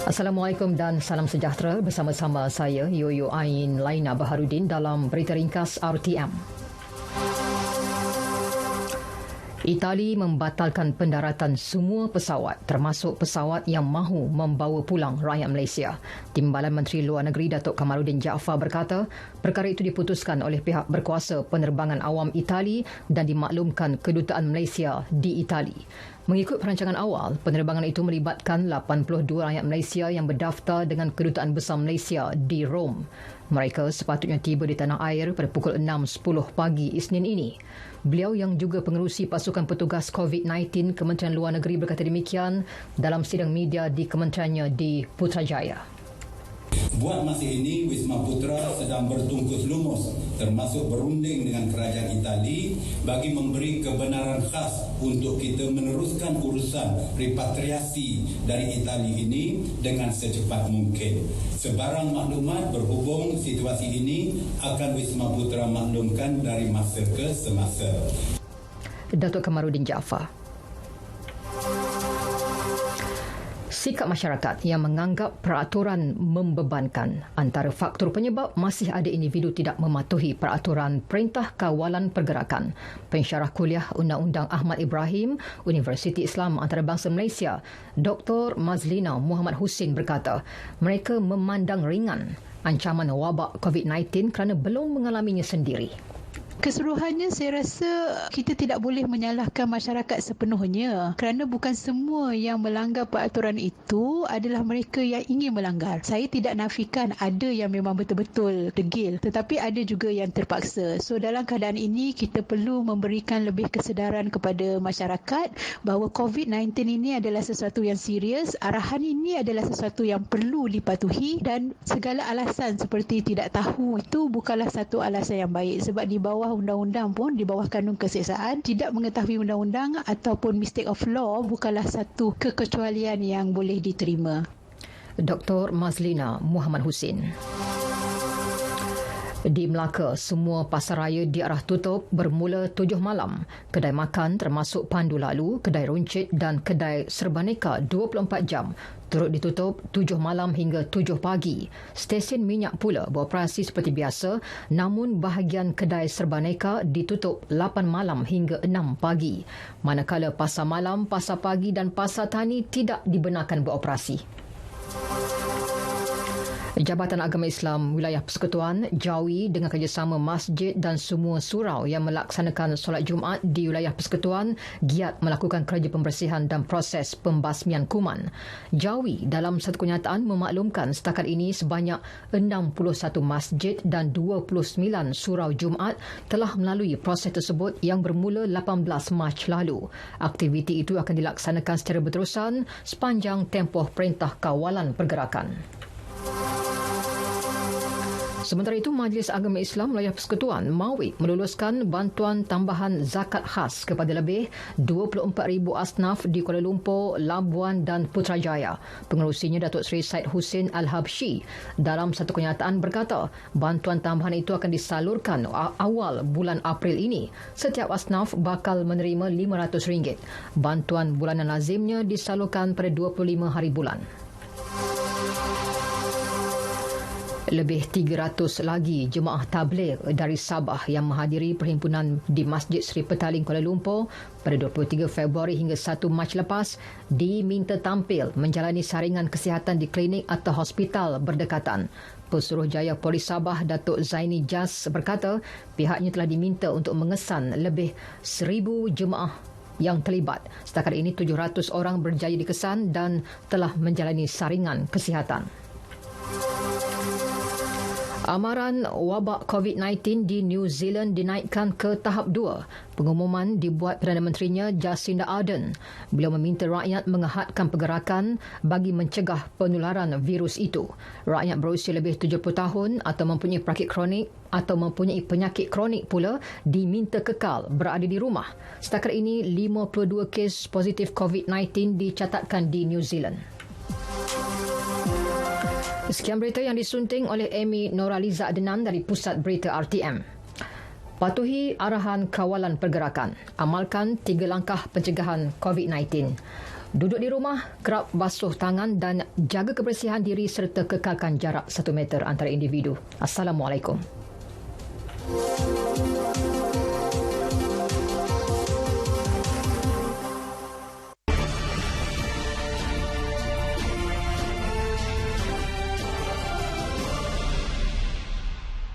Assalamualaikum dan salam sejahtera, bersama-sama saya Yoyo Ain Laina Baharudin dalam berita ringkas RTM. Itali membatalkan pendaratan semua pesawat termasuk pesawat yang mahu membawa pulang rakyat Malaysia. Timbalan Menteri Luar Negeri Datuk Kamaluddin Jaafar berkata, perkara itu diputuskan oleh pihak berkuasa penerbangan awam Itali dan dimaklumkan Kedutaan Malaysia di Itali. Mengikut perancangan awal, penerbangan itu melibatkan 82 rakyat Malaysia yang berdaftar dengan Kedutaan Besar Malaysia di Rom. Mereka sepatutnya tiba di tanah air pada pukul 6.10 pagi Isnin ini. Beliau yang juga pengerusi pasukan petugas COVID-19 Kementerian Luar Negeri berkata demikian dalam sidang media di kementeriannya di Putrajaya. Buat masa ini, Wisma Putra sedang bertungkus lumus termasuk berunding dengan kerajaan Itali bagi memberi kebenaran khas untuk kita meneruskan urusan repatriasi dari Itali ini dengan secepat mungkin. Sebarang maklumat berhubung situasi ini akan Wisma Putra maklumkan dari masa ke semasa. Datuk Kamaluddin Jaafar. Sikap masyarakat yang menganggap peraturan membebankan. Antara faktor penyebab masih ada individu tidak mematuhi peraturan Perintah Kawalan Pergerakan. Pensyarah kuliah Undang-Undang Ahmad Ibrahim, Universiti Islam Antarabangsa Malaysia, Dr. Mazlina Muhammad Husin berkata, mereka memandang ringan ancaman wabak COVID-19 kerana belum mengalaminya sendiri. Keseluruhannya saya rasa kita tidak boleh menyalahkan masyarakat sepenuhnya kerana bukan semua yang melanggar peraturan itu adalah mereka yang ingin melanggar. Saya tidak nafikan ada yang memang betul-betul degil tetapi ada juga yang terpaksa. So dalam keadaan ini kita perlu memberikan lebih kesedaran kepada masyarakat bahawa COVID-19 ini adalah sesuatu yang serius, arahan ini adalah sesuatu yang perlu dipatuhi dan segala alasan seperti tidak tahu itu bukanlah satu alasan yang baik sebab di bawah undang-undang pun, di bawah kanun keseksaan, tidak mengetahui undang-undang ataupun mistake of law bukanlah satu kekecualian yang boleh diterima. Dr. Mazlina Muhammad Husin. Di Melaka, semua pasaraya diarah tutup bermula 7 malam. Kedai makan termasuk Pandu Lalu, Kedai Runcit dan Kedai Serbaneka 24 jam turut ditutup 7 malam hingga 7 pagi. Stesen minyak pula beroperasi seperti biasa, namun bahagian Kedai Serbaneka ditutup 8 malam hingga 6 pagi. Manakala pasar malam, pasar pagi dan pasar tani tidak dibenarkan beroperasi. Jabatan Agama Islam Wilayah Persekutuan Jawi dengan kerjasama masjid dan semua surau yang melaksanakan solat Jumaat di Wilayah Persekutuan giat melakukan kerja pembersihan dan proses pembasmian kuman. Jawi dalam satu kenyataan memaklumkan setakat ini sebanyak 61 masjid dan 29 surau Jumaat telah melalui proses tersebut yang bermula 18 Mac lalu. Aktiviti itu akan dilaksanakan secara berterusan sepanjang tempoh Perintah Kawalan Pergerakan. Sementara itu, Majlis Agama Islam Wilayah Persekutuan Mawib meluluskan bantuan tambahan zakat khas kepada lebih 24,000 asnaf di Kuala Lumpur, Labuan dan Putrajaya. Pengerusinya Datuk Seri Said Husin Al-Habsyi dalam satu kenyataan berkata, bantuan tambahan itu akan disalurkan awal bulan April ini. Setiap asnaf bakal menerima RM500. Bantuan bulanan lazimnya disalurkan pada 25 hari bulan. Lebih 300 lagi jemaah tabligh dari Sabah yang menghadiri perhimpunan di Masjid Seri Petaling Kuala Lumpur pada 23 Februari hingga 1 Mac lepas diminta tampil menjalani saringan kesihatan di klinik atau hospital berdekatan. Pesuruhjaya Polis Sabah Datuk Zaini Jas berkata pihaknya telah diminta untuk mengesan lebih 1,000 jemaah yang terlibat. Setakat ini 700 orang berjaya dikesan dan telah menjalani saringan kesihatan. Amaran wabak COVID-19 di New Zealand dinaikkan ke tahap 2. Pengumuman dibuat Perdana Menterinya Jacinda Ardern. Beliau meminta rakyat mengehadkan pergerakan bagi mencegah penularan virus itu. Rakyat berusia lebih 70 tahun atau mempunyai penyakit kronik pula diminta kekal berada di rumah. Setakat ini 52 kes positif COVID-19 dicatatkan di New Zealand. Sekian berita yang disunting oleh Amy Noraliza Adnan dari Pusat Berita RTM. Patuhi arahan kawalan pergerakan. Amalkan 3 langkah pencegahan COVID-19. Duduk di rumah, kerap basuh tangan dan jaga kebersihan diri serta kekalkan jarak 1 meter antara individu. Assalamualaikum.